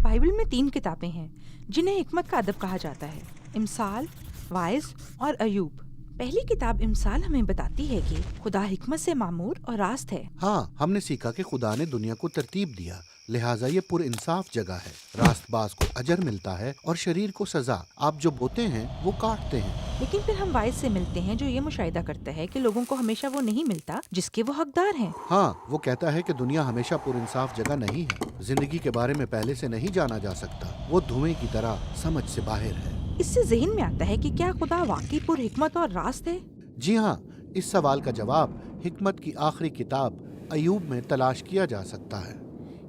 Bible میں 3 کتابیں ہیں جنہیں حکمت کا ادب کہا جاتا ہے، امثال، واعظ اور ایوب۔ پہلی کتاب امثال ہمیں بتاتی ہے کہ خدا حکمت سے معمور اور راست ہے۔ ہاں، ہم نے سیکھا کہ خدا نے دنیا کو ترتیب دیا، لہٰذا یہ پر انصاف جگہ ہے۔ راست باز کو اجر ملتا ہے اور شریر کو سزا۔ آپ جو بوتے ہیں وہ کاٹتے ہیں۔ لیکن پھر ہم واعظ سے ملتے ہیں جو یہ مشاہدہ کرتا ہے کہ لوگوں کو ہمیشہ وہ نہیں ملتا جس کے وہ حقدار ہیں۔ ہاں، وہ کہتا ہے کہ دنیا ہمیشہ پر انصاف جگہ نہیں ہے۔ زندگی کے بارے میں پہلے سے نہیں جانا جا سکتا، وہ دھوئیں کی طرح سمجھ سے باہر ہے۔ اس سے ذہن میں آتا ہے کہ کیا خدا واقعی پر حکمت اور راست ہے؟ جی ہاں، اس سوال کا جواب حکمت کی آخری کتاب ایوب میں تلاش کیا جا سکتا ہے۔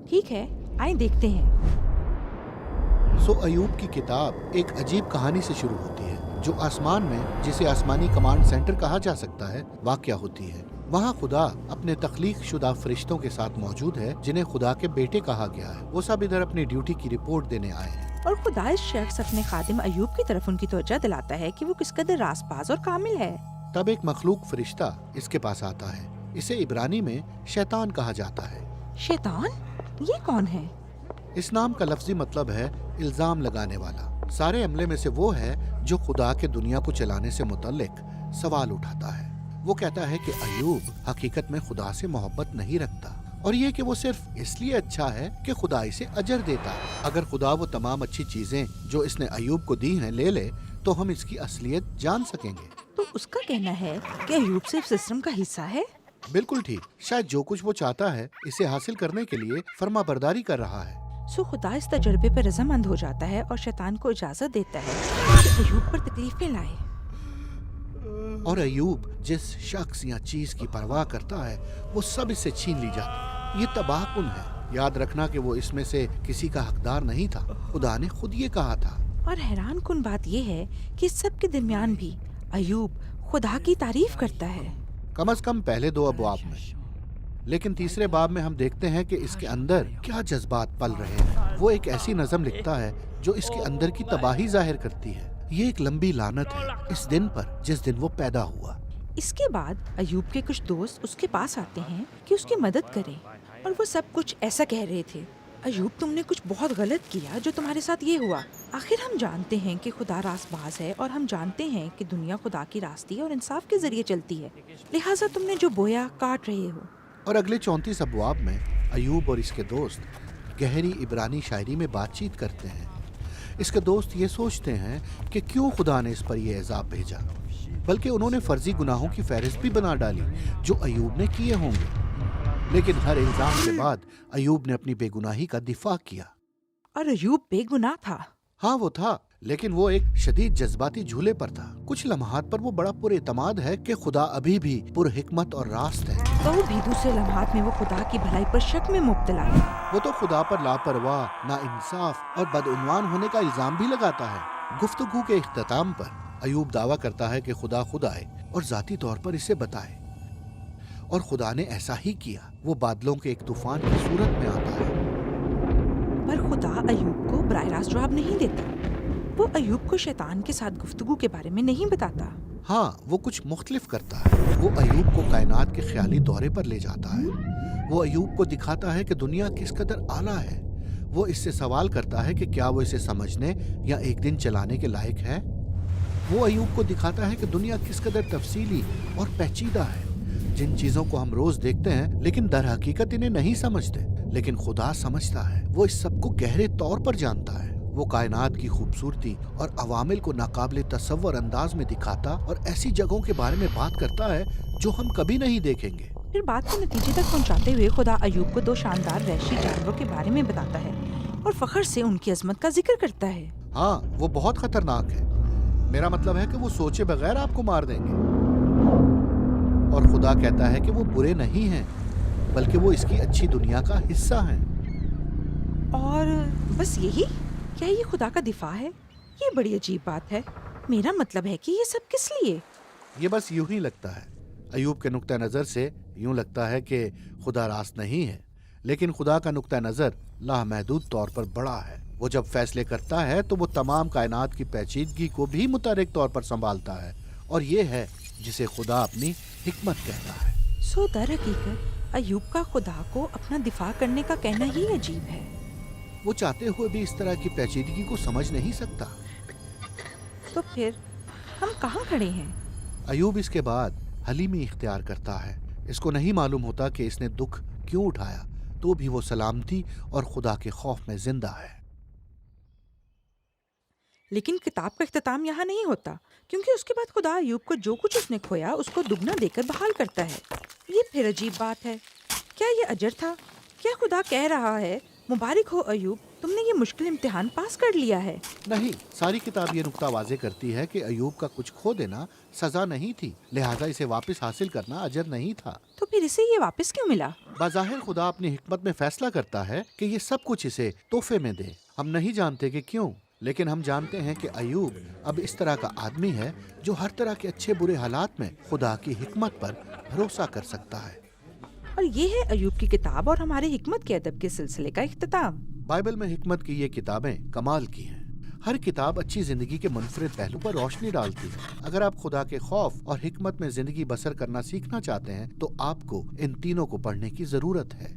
ٹھیک ہے، آئیں دیکھتے ہیں۔ ایوب کی کتاب ایک عجیب کہانی سے شروع ہوتی ہے جو آسمان میں، جسے آسمانی کمانڈ سینٹر کہا جا سکتا ہے، واقع ہوتی ہے۔ وہاں خدا اپنے تخلیق شدہ فرشتوں کے ساتھ موجود ہے جنہیں خدا کے بیٹے کہا گیا ہے۔ وہ سب ادھر اپنی ڈیوٹی کی رپورٹ دینے آئے ہیں۔ اور خدا اس شخص اپنے خادم ایوب کی طرف ان کی توجہ دلاتا ہے کہ وہ کس قدر راست باز اور کامل ہے۔ تب ایک مخلوق فرشتہ اس کے پاس آتا ہے۔ اسے عبرانی میں شیطان کہا جاتا ہے۔ شیطان؟ یہ کون ہے؟ اس نام کا لفظی مطلب ہے الزام لگانے والا۔ سارے عملے میں سے وہ ہے جو خدا کے دنیا کو چلانے سے متعلق سوال اٹھاتا ہے۔ وہ کہتا ہے کہ ایوب حقیقت میں خدا سے محبت نہیں رکھتا، اور یہ کہ وہ صرف اس لیے اچھا ہے کہ خدا اسے اجر دیتا ہے۔ اگر خدا وہ تمام اچھی چیزیں جو اس نے ایوب کو دی ہیں لے لے تو ہم اس کی اصلیت جان سکیں گے۔ تو اس کا کہنا ہے کہ ایوب صرف سسٹم کا حصہ ہے؟ بالکل ٹھیک۔ شاید جو کچھ وہ چاہتا ہے اسے حاصل کرنے کے لیے فرما برداری کر رہا ہے۔ خدا اس تجربے پر رضامند ہو جاتا ہے اور شیطان کو اجازت دیتا ہے کہ ایوب پر تکلیفیں لائے۔ اور ایوب جس شخص یا چیز کی پرواہ کرتا ہے وہ سب اس سے چھین لی جاتی ہے۔ یہ تباہ کن ہے۔ یاد رکھنا کہ وہ اس میں سے کسی کا حقدار نہیں تھا، خدا نے خود یہ کہا تھا۔ اور حیران کن بات یہ ہے کہ اس سب کے درمیان بھی ایوب خدا کی تعریف کرتا ہے، کم از کم پہلے 2 ابواب میں۔ لیکن تیسرے باب میں ہم دیکھتے ہیں کہ اس کے اندر کیا جذبات پل رہے ہیں۔ وہ ایک ایسی نظم لکھتا ہے جو اس کے اندر کی تباہی ظاہر کرتی ہے۔ یہ ایک لمبی لعنت ہے اس دن پر جس دن وہ پیدا ہوا۔ اس کے بعد ایوب کے کچھ دوست اس کے پاس آتے ہیں کہ اس کی مدد کریں، اور وہ سب کچھ ایسا کہہ رہے تھے: ایوب، تم نے کچھ بہت غلط کیا جو تمہارے ساتھ یہ ہوا۔ آخر ہم جانتے ہیں کہ خدا راست باز ہے، اور ہم جانتے ہیں کہ دنیا خدا کی راستی اور انصاف کے ذریعے چلتی ہے، لہٰذا تم نے جو بویا کاٹ رہے ہو۔ اور اگلے 34 ابواب میں ایوب اور اس کے دوست گہری عبرانی شاعری میں بات چیت کرتے ہیں۔ اس کے دوست یہ سوچتے ہیں کہ کیوں خدا نے اس پر یہ عذاب بھیجا، بلکہ انہوں نے فرضی گناہوں کی فہرست بھی بنا ڈالی جو ایوب نے کیے ہوں گے۔ لیکن ہر الزام کے بعد ایوب نے اپنی بے گناہی کا دفاع کیا۔ اور ایوب بے گناہ تھا۔ ہاں وہ تھا، لیکن وہ ایک شدید جذباتی جھولے پر تھا۔ کچھ لمحات پر وہ بڑا پر اعتماد ہے کہ خدا ابھی بھی پر حکمت اور راست ہے۔ اور بھی دوسرے لمحات میں وہ خدا کی بھلائی پر شک میں مبتلا ہے۔ وہ تو خدا پر لاپرواہ، ناانصاف اور بدعنوان ہونے کا الزام بھی لگاتا ہے۔ گفتگو کے اختتام پر ایوب دعویٰ کرتا ہے کہ خدا خود آئے اور ذاتی طور پر اسے بتائے، اور خدا نے ایسا ہی کیا۔ وہ بادلوں کے ایک طوفان کی صورت میں آتا ہے۔ پر خدا ایوب کو براہ راست جواب نہیں دیتا۔ وہ ایوب کو شیطان کے ساتھ گفتگو کے بارے میں نہیں بتاتا۔ ہاں، وہ کچھ مختلف کرتا ہے۔ وہ ایوب کو کائنات کے خیالی دورے پر لے جاتا ہے۔ وہ ایوب کو دکھاتا ہے کہ دنیا کس قدر اعلیٰ ہے۔ وہ اس سے سوال کرتا ہے کہ کیا وہ اسے سمجھنے یا ایک دن چلانے کے لائق ہے۔ وہ ایوب کو دکھاتا ہے کہ دنیا کس قدر تفصیلی اور پیچیدہ ہے، جن چیزوں کو ہم روز دیکھتے ہیں لیکن در حقیقت انہیں نہیں سمجھتے، لیکن خدا سمجھتا ہے۔ وہ اس سب کو گہرے طور پر جانتا ہے۔ وہ کائنات کی خوبصورتی اور عوامل کو ناقابل تصور انداز میں دکھاتا اور ایسی جگہوں کے بارے میں بات کرتا ہے جو ہم کبھی نہیں دیکھیں گے۔ پھر بات کو نتیجے تک پہنچاتے ہوئے خدا ایوب کو 2 شاندار وحشی جانوروں کے بارے میں بتاتا ہے اور فخر سے ان کی عظمت کا ذکر کرتا ہے۔ ہاں، وہ بہت خطرناک ہے۔ میرا مطلب ہے کہ وہ سوچے بغیر آپ کو مار دیں گے۔ اور خدا کہتا ہے کہ وہ برے نہیں ہیں، بلکہ وہ اس کی اچھی دنیا کا حصہ ہیں۔ اور بس یہی؟ کیا یہ خدا کا دفاع ہے؟ یہ بڑی عجیب بات ہے۔ میرا مطلب ہے کہ یہ سب کس لیے؟ یہ بس یوں ہی لگتا ہے۔ ایوب کے نقطہ نظر سے یوں لگتا ہے کہ خدا راست نہیں ہے، لیکن خدا کا نقطہ نظر لامحدود طور پر بڑا ہے۔ وہ جب فیصلے کرتا ہے تو وہ تمام کائنات کی پیچیدگی کو بھی متحرک طور پر سنبھالتا ہے، اور یہ ہے جسے خدا اپنی حکمت کہتا ہے۔ در حقیقت ایوب کا خدا کو اپنا دفاع کرنے کا کہنا ہی عجیب ہے۔ وہ چاہتے ہوئے بھی اس طرح کی پیچیدگی کو سمجھ نہیں سکتا۔ تو پھر ہم کہاں کھڑے ہیں؟ ایوب اس کے بعد حلیمی اختیار کرتا ہے۔ اس کو نہیں معلوم ہوتا کہ اس نے دکھ کیوں اٹھایا، تو بھی وہ سلامتی اور خدا کے خوف میں زندہ ہے۔ لیکن کتاب کا اختتام یہاں نہیں ہوتا، کیونکہ اس کے بعد خدا ایوب کو جو کچھ اس نے کھویا اس کو دگنا دے کر بحال کرتا ہے۔ یہ پھر عجیب بات ہے۔ کیا یہ اجر تھا؟ کیا خدا کہہ رہا ہے مبارک ہو ایوب، تم نے یہ مشکل امتحان پاس کر لیا ہے؟ نہیں، ساری کتاب یہ نقطہ واضح کرتی ہے کہ ایوب کا کچھ کھو دینا سزا نہیں تھی، لہٰذا اسے واپس حاصل کرنا اجر نہیں تھا۔ تو پھر اسے یہ واپس کیوں ملا؟ بظاہر خدا اپنی حکمت میں فیصلہ کرتا ہے کہ یہ سب کچھ اسے تحفے میں دے۔ ہم نہیں جانتے کہ کیوں، لیکن ہم جانتے ہیں کہ ایوب اب اس طرح کا آدمی ہے جو ہر طرح کے اچھے برے حالات میں خدا کی حکمت پر بھروسہ کر سکتا ہے۔ اور یہ ہے ایوب کی کتاب اور ہمارے حکمت کے ادب کے سلسلے کا اختتام۔ بائبل میں حکمت کی یہ کتابیں کمال کی ہیں۔ ہر کتاب اچھی زندگی کے منفرد پہلو پر روشنی ڈالتی ہے۔ اگر آپ خدا کے خوف اور حکمت میں زندگی بسر کرنا سیکھنا چاہتے ہیں تو آپ کو ان تینوں کو پڑھنے کی ضرورت ہے۔